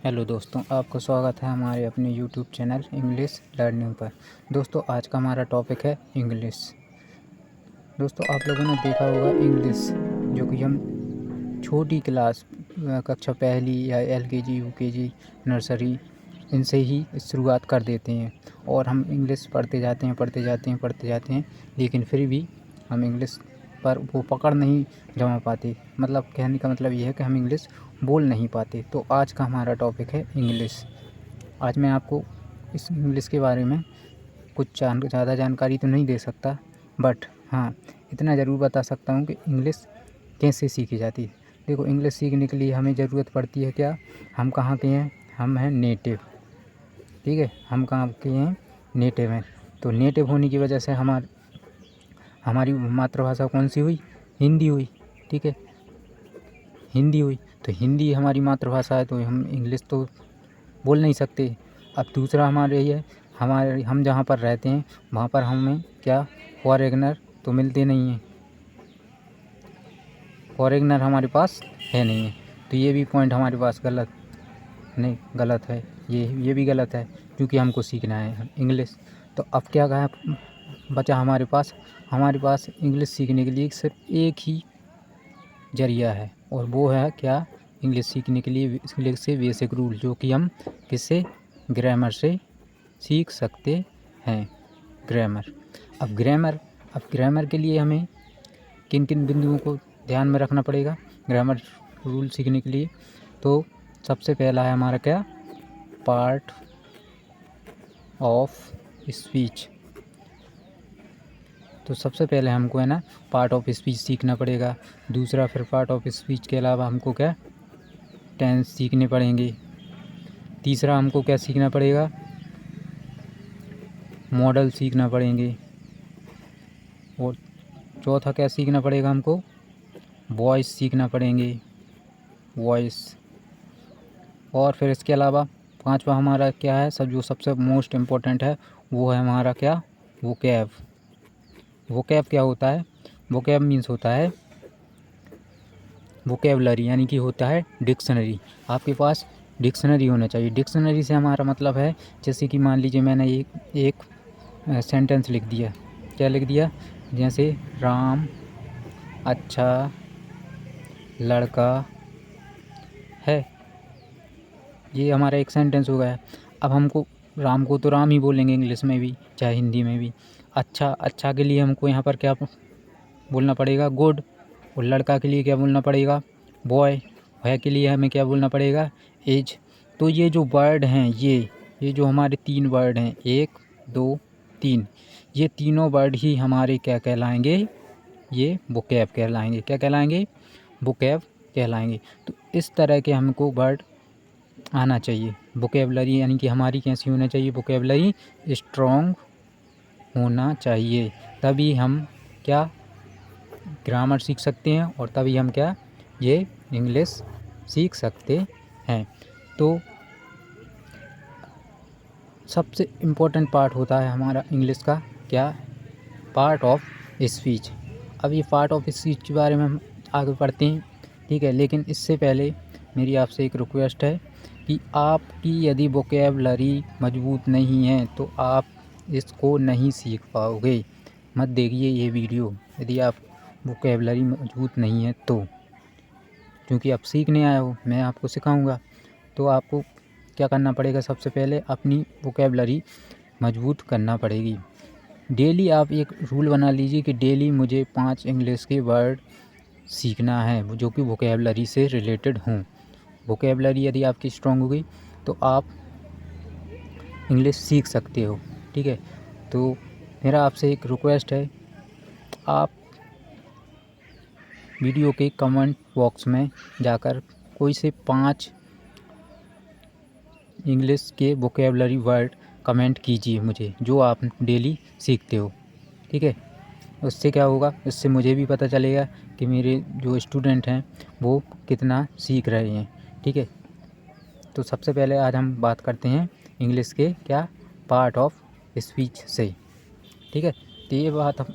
Hello दोस्तों, आपका स्वागत है हमारे अपने यूट्यूब चैनल इंग्लिश लर्निंग पर। दोस्तों, आज का हमारा टॉपिक है इंग्लिश। दोस्तों, आप लोगों ने देखा होगा इंग्लिश जो कि हम छोटी क्लास कक्षा पहली या एलकेजी, यूकेजी, नर्सरी इनसे ही शुरुआत कर देते हैं और हम इंग्लिश पढ़ते जाते हैं, लेकिन फिर भी हम इंग्लिश पर वो पकड़ नहीं जमा पाते। मतलब कहने का मतलब ये है कि हम इंग्लिश बोल नहीं पाते। तो आज का हमारा टॉपिक है इंग्लिश। आज मैं आपको इस इंग्लिश के बारे में कुछ ज़्यादा जानकारी तो नहीं दे सकता, बट हाँ, इतना ज़रूर बता सकता हूँ कि इंग्लिश कैसे सीखी जाती है। देखो, इंग्लिश सीखने के लिए हमें ज़रूरत पड़ती है क्या? हम कहाँ के हैं? हम हैं नेटिव। ठीक है, हम कहाँ के हैं? नेटिव हैं। तो नेटिव होने की वजह से हमारी मातृभाषा कौन सी हुई? हिंदी हुई। ठीक है, हिंदी हुई। तो हिंदी हमारी मातृभाषा है, तो हम इंग्लिश तो बोल नहीं सकते। अब दूसरा हमारे ये हम जहाँ पर रहते हैं वहाँ पर हमें क्या फॉरेनर तो मिलते नहीं हैं, फॉरेनर हमारे पास है नहीं है। तो ये भी पॉइंट हमारे पास गलत है। ये भी गलत है, क्योंकि हमको सीखना है इंग्लिश। तो अब क्या कहा बचा हमारे पास इंग्लिश सीखने के लिए सिर्फ एक ही ज़रिया है, और वो है क्या? इंग्लिश सीखने के लिए इंग्लिश से बेसिक रूल, जो कि हम किससे? ग्रामर से सीख सकते हैं। ग्रामर। अब ग्रामर के लिए हमें किन किन बिंदुओं को ध्यान में रखना पड़ेगा ग्रामर रूल सीखने के लिए? तो सबसे पहला है हमारा क्या? Part of speech. तो सबसे पहले हमको है ना पार्ट ऑफ स्पीच सीखना पड़ेगा। दूसरा, फिर पार्ट ऑफ स्पीच के अलावा हमको क्या? टेंस सीखने पड़ेंगे। तीसरा हमको क्या सीखना पड़ेगा? मॉडल सीखना पड़ेंगे। और चौथा क्या सीखना पड़ेगा हमको? वॉइस सीखना पड़ेंगे, वॉइस। और फिर इसके अलावा पांचवा हमारा क्या है? जो सबसे मोस्ट इम्पोर्टेंट है, वो है हमारा क्या? वोकैब। वोकैब क्या होता है? वोकैब मीन्स होता है वोकेबलरी, यानी कि होता है डिक्शनरी। आपके पास डिक्शनरी होना चाहिए। डिक्शनरी से हमारा मतलब है, जैसे कि मान लीजिए मैंने एक सेंटेंस लिख दिया। क्या लिख दिया? जैसे राम अच्छा लड़का है। ये हमारा एक सेंटेंस हो गया। अब हमको राम को तो राम ही बोलेंगे इंग्लिश में भी चाहे हिंदी में भी। अच्छा के लिए हमको यहाँ पर क्या बोलना पड़ेगा? गुड। और लड़का के लिए क्या बोलना पड़ेगा? बॉय। भय के लिए हमें क्या बोलना पड़ेगा? एज। तो ये जो वर्ड हैं, ये जो हमारे 3 वर्ड हैं, 1 2 3, ये तीनों वर्ड ही हमारे क्या कहलाएंगे? ये वोकैब कहलाएंगे। क्या कहलाएंगे? वोकैब कहलाएंगे। तो इस तरह के हमको वर्ड आना चाहिए। वोकेबलरी यानी कि हमारी कैसी होना चाहिए? वोकेबलरी स्ट्रॉन्ग होना चाहिए। तभी हम क्या ग्रामर सीख सकते हैं, और तभी हम क्या ये इंग्लिश सीख सकते हैं। तो सबसे इम्पोर्टेंट पार्ट होता है हमारा इंग्लिश का क्या? Part of speech. अब ये पार्ट ऑफ स्पीच के बारे में हम आगे पढ़ते हैं, ठीक है। लेकिन इससे पहले मेरी आपसे एक रिक्वेस्ट है कि आपकी यदि वोकेबलरी मजबूत नहीं है तो आप इसको नहीं सीख पाओगे। मत देखिए ये वीडियो यदि आप वोकेबलरी मजबूत नहीं है तो, क्योंकि आप सीखने आए हो, मैं आपको सिखाऊंगा। तो आपको क्या करना पड़ेगा? सबसे पहले अपनी वोकेबलरी मजबूत करना पड़ेगी। डेली आप एक रूल बना लीजिए कि डेली मुझे 5 इंग्लिश के वर्ड सीखना है जो कि वोकेबलरी से रिलेटेड हों। वोकेबलरी यदि आपकी स्ट्रॉन्ग हो गई तो आप इंग्लिश सीख सकते हो, ठीक है। तो मेरा आपसे एक रिक्वेस्ट है, आप वीडियो के कमेंट बॉक्स में जाकर कोई से 5 इंग्लिश के वोकेबलरी वर्ड कमेंट कीजिए मुझे, जो आप डेली सीखते हो, ठीक है। उससे क्या होगा? इससे मुझे भी पता चलेगा कि मेरे जो स्टूडेंट हैं वो कितना सीख रहे हैं, ठीक है। तो सबसे पहले आज हम बात करते हैं इंग्लिश के क्या? पार्ट ऑफ स्पीच से, ठीक है। तो ये बात हम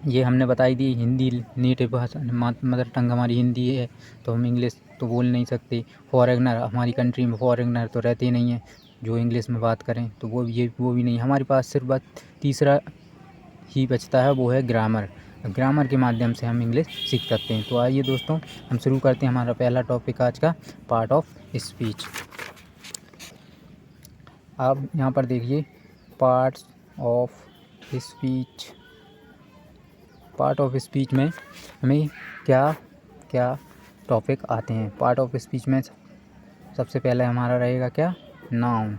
ये हमने बताई दी। हिंदी नेटिव भाषा, मदर टंग हमारी हिंदी है, तो हम इंग्लिश तो बोल नहीं सकते। फॉरेनर, हमारी कंट्री में फॉरेनर तो रहते नहीं हैं जो इंग्लिश में बात करें, तो वो भी नहीं। हमारे पास सिर्फ बस तीसरा ही बचता है, वो है ग्रामर। ग्रामर के माध्यम से हम इंग्लिश सीख सकते हैं। तो आइए दोस्तों, हम शुरू करते हैं हमारा पहला टॉपिक आज का, पार्ट ऑफ स्पीच। आप यहाँ पर देखिए, parts of speech. Part of speech में हमें क्या क्या टॉपिक आते हैं। पार्ट ऑफ स्पीच में सबसे पहले हमारा रहेगा क्या, नाउन।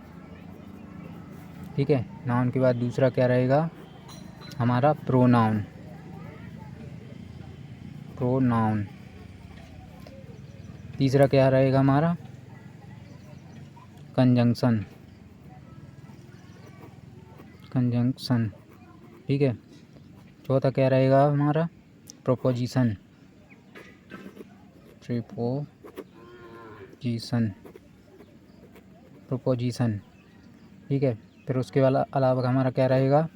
ठीक है, नाउन के बाद दूसरा क्या रहेगा हमारा, प्रोनाउन। प्रोनाउन। तीसरा क्या रहेगा हमारा, कंजंक्शन। कंजंक्शन। ठीक है, चौथा क्या रहेगा हमारा, प्रोपोजिशन। प्रीपोजिशन। प्रोपोजिशन। ठीक है, फिर उसके अलावा हमारा क्या रहेगा,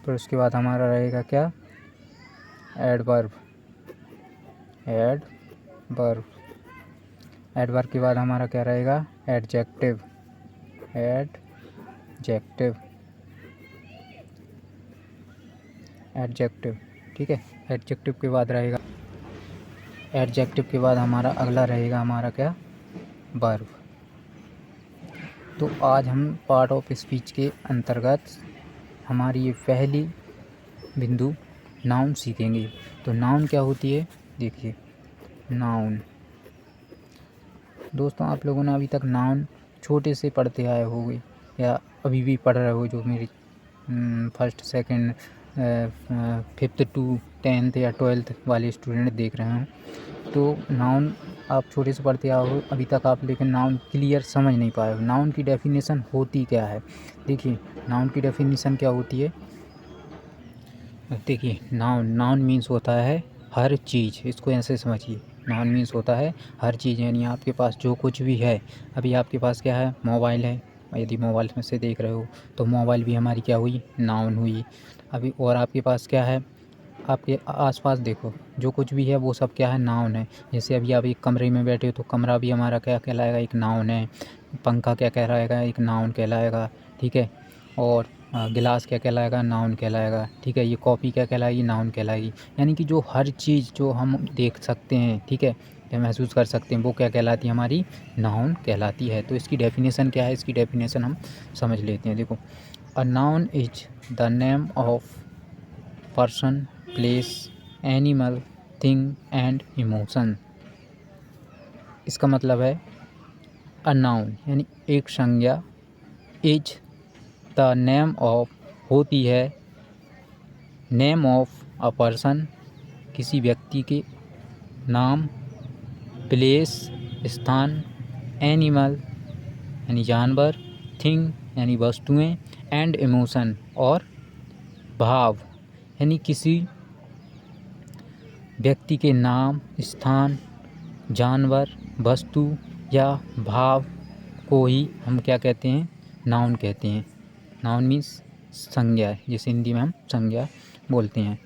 फिर उसके बाद हमारा रहेगा क्या, एडवर्ब। एडवर्ब। एडवर्ब के बाद हमारा क्या रहेगा, एडजेक्टिव। एडजेक्टिव। एडजेक्टिव। ठीक है, एडजेक्टिव के बाद रहेगा, एडजेक्टिव के बाद हमारा अगला रहेगा हमारा क्या, वर्ब। तो आज हम पार्ट ऑफ स्पीच के अंतर्गत हमारी ये पहली बिंदु नाउन सीखेंगे। तो नाउन क्या होती है, देखिए नाउन। दोस्तों, आप लोगों ने अभी तक नाउन छोटे से पढ़ते आए होंगे या अभी भी पढ़ रहे हो, जो मेरी first second fifth to 10th या 12th वाले स्टूडेंट देख रहे हैं। तो नाउन आप छोटे से पढ़ते आओ अभी तक आप, लेकिन नाउन क्लियर समझ नहीं पाए हो। नाउन की डेफिनेशन होती क्या है, देखिए नाउन की डेफिनेशन क्या होती है। देखिए, नाउन मीन्स होता है हर चीज़। इसको ऐसे समझिए, नाउन मीन्स होता है हर चीज़, यानी आपके पास जो कुछ भी है। अभी आपके पास क्या है, मोबाइल है। यदि मोबाइल में से देख रहे हो तो मोबाइल भी हमारी क्या हुई, नाउन हुई। अभी और आपके पास क्या है, आपके आसपास देखो जो कुछ भी है वो सब क्या है, नाउन है। जैसे अभी आप एक कमरे में बैठे हो तो कमरा भी हमारा क्या कहलाएगा, एक नाउन है। पंखा क्या कहलाएगा, एक नाउन कहलाएगा। ठीक है, और गिलास क्या कहलाएगा, नाउन कहलाएगा। ठीक है, ये कॉपी क्या कहलाएगी, नाउन कहलाएगी। यानी कि जो हर चीज़ जो हम देख सकते हैं, ठीक है, या महसूस कर सकते हैं, वो क्या कहलाती है, हमारी नाउन कहलाती है। तो इसकी डेफिनेशन क्या है, इसकी डेफिनेशन हम समझ लेते हैं। देखो, a noun is the name of person, place, animal, thing and emotion. इसका मतलब है अ नाउन यानी एक संज्ञा, इज द नेम ऑफ होती है, नेम ऑफ अ पर्सन किसी व्यक्ति के नाम, प्लेस स्थान, एनिमल यानी जानवर, थिंग यानी वस्तुएं, एंड इमोशन और भाव यानी किसी व्यक्ति के नाम, स्थान, जानवर, वस्तु या भाव को ही हम क्या कहते हैं, नाउन कहते हैं। नाउन मीन्स संज्ञा, जिसे हिंदी में हम संज्ञा बोलते हैं।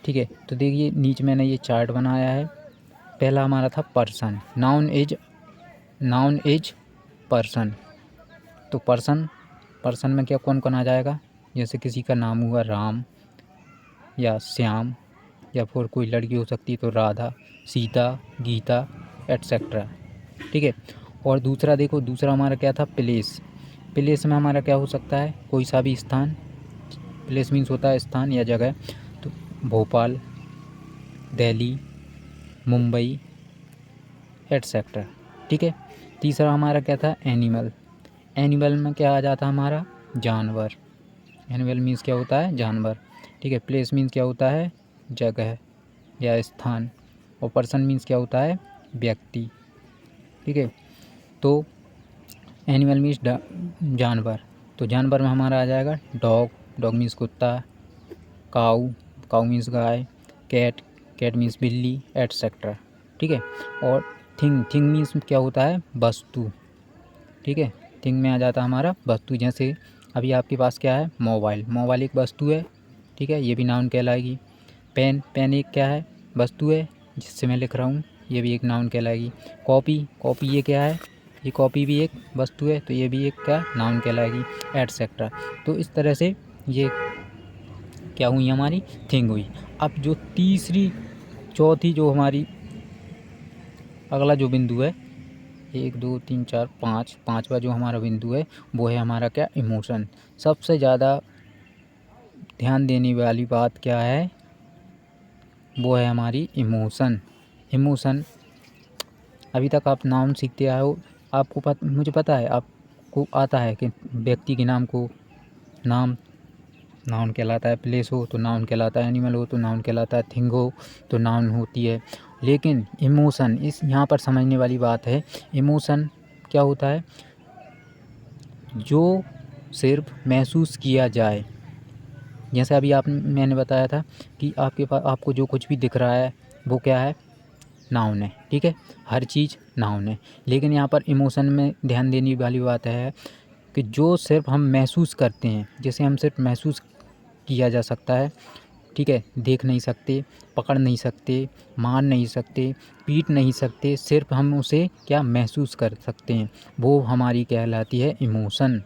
ठीक है, तो देखिए नीचे मैंने ये चार्ट बनाया है। पहला हमारा था पर्सन। Noun is person. तो पर्सन में क्या कौन कौन आ जाएगा, जैसे किसी का नाम हुआ राम या श्याम, या फिर कोई लड़की हो सकती है तो राधा, सीता, गीता एट्सेट्रा। ठीक है, और दूसरा देखो, दूसरा हमारा क्या था, प्लेस। प्लेस में हमारा क्या हो सकता है, कोई सा भी स्थान। प्लेस मीन्स होता है स्थान या जगह। तो भोपाल, दिल्ली, मुंबई एट्सेट्रा। ठीक है, तीसरा हमारा क्या था, एनिमल। एनिमल में क्या आ जाता है हमारा, जानवर। एनिमल मीन्स क्या होता है, जानवर। ठीक है, प्लेस मीन्स क्या होता है, जगह या स्थान। और पर्सन मीन्स क्या होता है, व्यक्ति। ठीक है, तो एनिमल मीन्स जानवर। तो जानवर में हमारा आ जाएगा डॉग। डॉग मीन्स कुत्ता, काऊ, काऊ मीन्स गाय, कैट मीन्स बिल्ली एट्सेट्रा। ठीक है, और थिंग मीन्स क्या होता है, वस्तु। ठीक है, थिंग में आ जाता है हमारा वस्तु। जैसे अभी आपके पास क्या है, मोबाइल। मोबाइल एक वस्तु है, ठीक है, ये भी नाउन कहलाएगी। पेन, पेन एक क्या है, वस्तु है जिससे मैं लिख रहा हूँ, ये भी एक नाउन कहलाएगी। कॉपी, कॉपी ये क्या है, ये कॉपी भी एक वस्तु है, तो ये भी एक क्या नाउन कहलाएगी, एटसेट्रा। तो इस तरह से ये क्या हुई, हमारी थिंग हुई। अब जो तीसरी चौथी जो हमारी अगला जो बिंदु है, 1 2 3 4 5, पाँचवा जो हमारा बिंदु है वो है हमारा क्या, इमोशन। सबसे ज़्यादा ध्यान देने वाली बात क्या है, वो है हमारी इमोशन। इमोशन अभी तक आप नाउन सीखते आए हो, आपको मुझे पता है आपको आता है कि व्यक्ति के नाम को नाम नाउन कहलाता है, प्लेस हो तो नाउन कहलाता है, एनिमल हो तो नाउन कहलाता है, थिंग हो तो नाउन होती है। लेकिन इमोशन, इस यहाँ पर समझने वाली बात है, इमोशन क्या होता है, जो सिर्फ महसूस किया जाए। जैसे अभी मैंने बताया था कि आपके पास आपको जो कुछ भी दिख रहा है वो क्या है, नाउन है, ठीक है, हर चीज़ नाउन है। लेकिन यहाँ पर इमोशन में ध्यान देने वाली बात है कि जो सिर्फ हम महसूस करते हैं, जैसे हम सिर्फ महसूस किया जा सकता है, ठीक है, देख नहीं सकते, पकड़ नहीं सकते, मार नहीं सकते, पीट नहीं सकते, सिर्फ हम उसे क्या महसूस कर सकते हैं, वो हमारी कहलाती है इमोशन,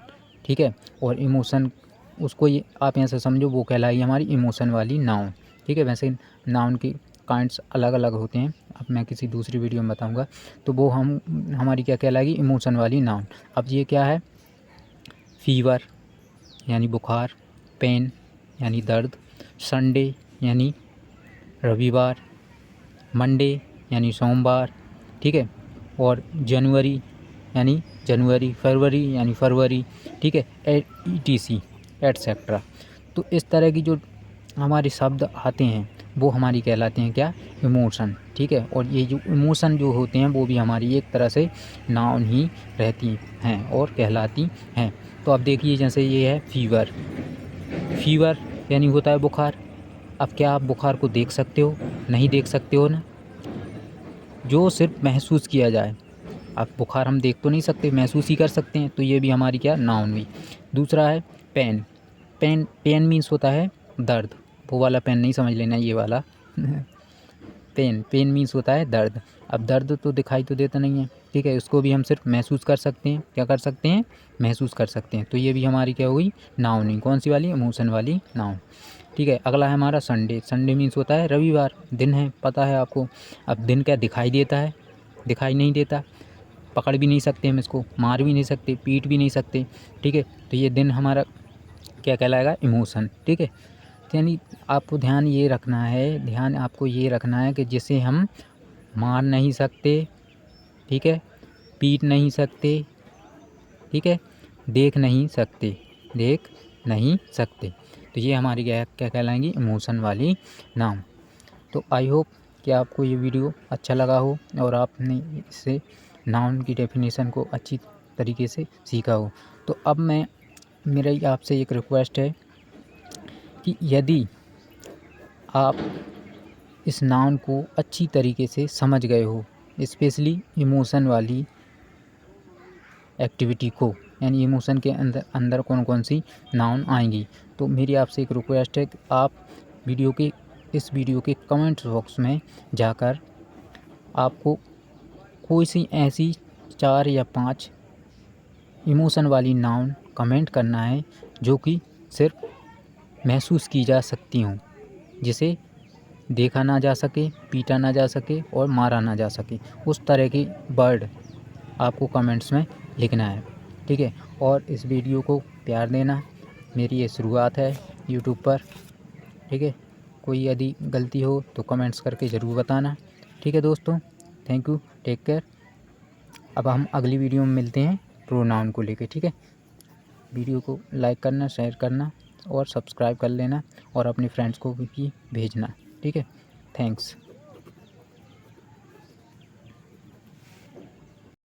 ठीक है। और इमोशन उसको ये आप यहाँ से समझो, वो कहलाएगी हमारी इमोशन वाली नाउन, ठीक है। वैसे नाउन की काइंड्स अलग अलग होते हैं, अब मैं किसी दूसरी वीडियो में बताऊंगा। तो वो हमारी क्या कहलाएगी, इमोशन वाली नाउन। अब ये क्या है, फीवर यानी बुखार, पेन यानी दर्द, संडे यानी रविवार, मंडे यानी सोमवार, ठीक है, और जनवरी यानी जनवरी, फरवरी यानी फरवरी, ठीक है, ETC एटसेट्रा। तो इस तरह की जो हमारे शब्द आते हैं वो हमारी कहलाते हैं क्या, इमोशन, ठीक है। और ये जो इमोशन जो होते हैं वो भी हमारी एक तरह से नाउन ही रहती हैं और कहलाती हैं। तो अब देखिए, जैसे ये है फीवर, फीवर यानी होता है बुखार। अब क्या आप बुखार को देख सकते हो, नहीं देख सकते हो ना, जो सिर्फ महसूस किया जाए। अब बुखार हम देख तो नहीं सकते, महसूस ही कर सकते हैं, तो ये भी हमारी क्या, नाउन हुई। दूसरा है पेन, पेन, पेन मीन्स होता है दर्द, वो वाला पेन नहीं समझ लेना, ये वाला पेन, पेन मीन्स होता है दर्द। अब दर्द तो दिखाई तो देता नहीं है, ठीक है, उसको भी हम सिर्फ महसूस कर सकते हैं, क्या कर सकते हैं, महसूस कर सकते हैं। तो ये भी हमारी क्या हुई, नाउन ही, कौन सी वाली, इमोशन वाली नाउन, ठीक है। अगला है हमारा संडे, संडे मीन्स होता है रविवार, दिन है, पता है आपको। अब दिन क्या दिखाई देता है, दिखाई नहीं देता, पकड़ भी नहीं सकते हम इसको, मार भी नहीं सकते, पीट भी नहीं सकते, ठीक है। तो ये दिन हमारा क्या कहलाएगा, इमोशन, ठीक है। यानी आपको ध्यान ये रखना है, ध्यान आपको ये रखना है कि जिसे हम मार नहीं सकते, ठीक है, पीट नहीं सकते, ठीक है, देख नहीं सकते, देख नहीं सकते, तो ये हमारी क्या कहलाएंगी, इमोशन वाली नाम। तो आई होप कि आपको ये वीडियो अच्छा लगा हो और आपने इससे नाउन की डेफिनेशन को अच्छी तरीके से सीखा हो। तो अब मेरा आपसे एक रिक्वेस्ट है कि यदि आप इस नाउन को अच्छी तरीके से समझ गए हो, स्पेशली इमोशन वाली एक्टिविटी को, यानी इमोशन के अंदर कौन कौन सी नाउन आएंगी, तो मेरी आपसे एक रिक्वेस्ट है कि आप इस वीडियो के कमेंट बॉक्स में जाकर आपको कोई सी ऐसी 4 या 5 इमोशन वाली नाउन कमेंट करना है जो कि सिर्फ महसूस की जा सकती हों, जिसे देखा ना जा सके, पीटा ना जा सके और मारा ना जा सके, उस तरह की वर्ड आपको कमेंट्स में लिखना है, ठीक है। और इस वीडियो को प्यार देना, मेरी ये शुरुआत है यूट्यूब पर, ठीक है। कोई यदि गलती हो तो कमेंट्स करके ज़रूर बताना, ठीक है दोस्तों। Thank you, take care. अब हम अगली वीडियो में मिलते हैं प्रोनाउन को लेके, ठीक है। वीडियो को लाइक करना, शेयर करना और सब्सक्राइब कर लेना और अपने फ्रेंड्स को भी भेजना, ठीक है। थैंक्स।